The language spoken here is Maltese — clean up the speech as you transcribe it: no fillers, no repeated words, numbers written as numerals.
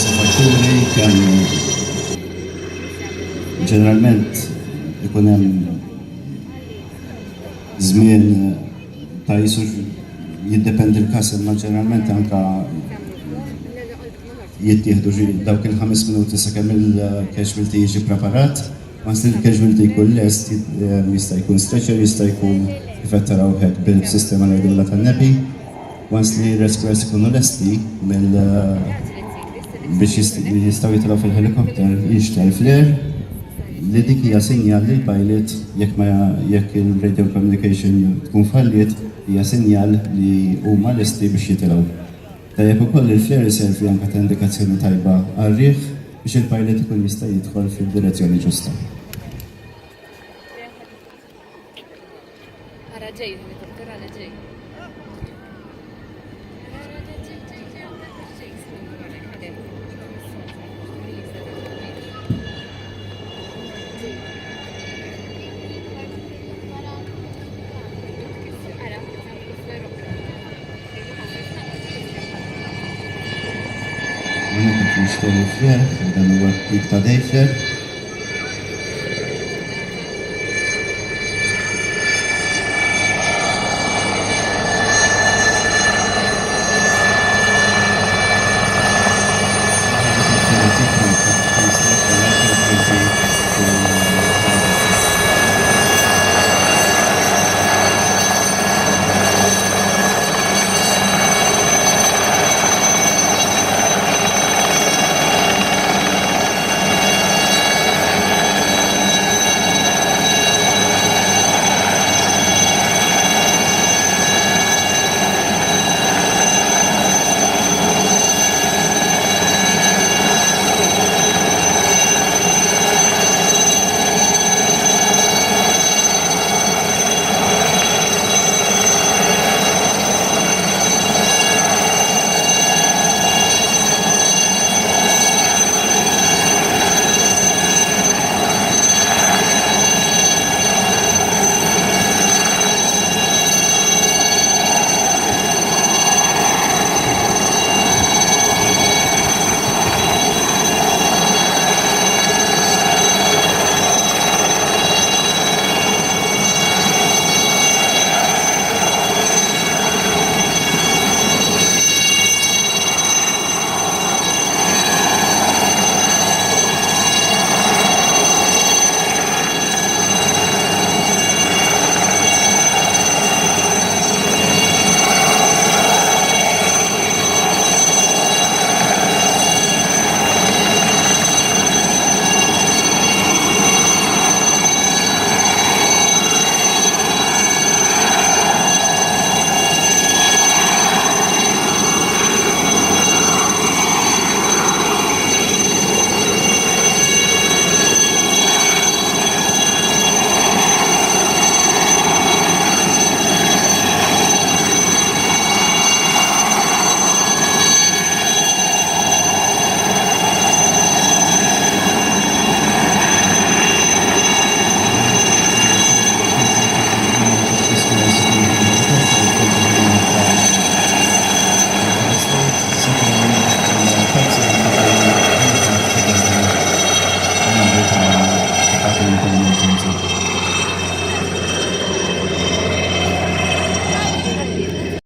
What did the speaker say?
osservaturi kemm ġeneralment ikun hemm żmien ta' jisu jiddependi l-każ imma ġeneralment anka jittieħdu dawk il-5 minuti sakemm il-casualty jiġi preparat. Once il-casualty jkun lest jista' jkun stretcher, jista' jkun kif qed taraw hekk bil-sistema l-għidula tan-nebi. Once li rescuers ikunu lesti biex jistgħu jitilgħu fil-helikopter jinxtel fl-air li dik hija sinjal lil pilot jekk il-radio communication tkun falliet hija sinjal li huma lesti biex jitilgħu. Tajjeb ukoll il-flare iservi anke ta' indikazzjoni tajba għar-riħ biex il-pilot ikun jista' jidħol fid-direzzjoni ġusta. Ara ġej, helikopter ara ġej. Għana kont nishtelli fler, dan huwa tip ta' dejfler.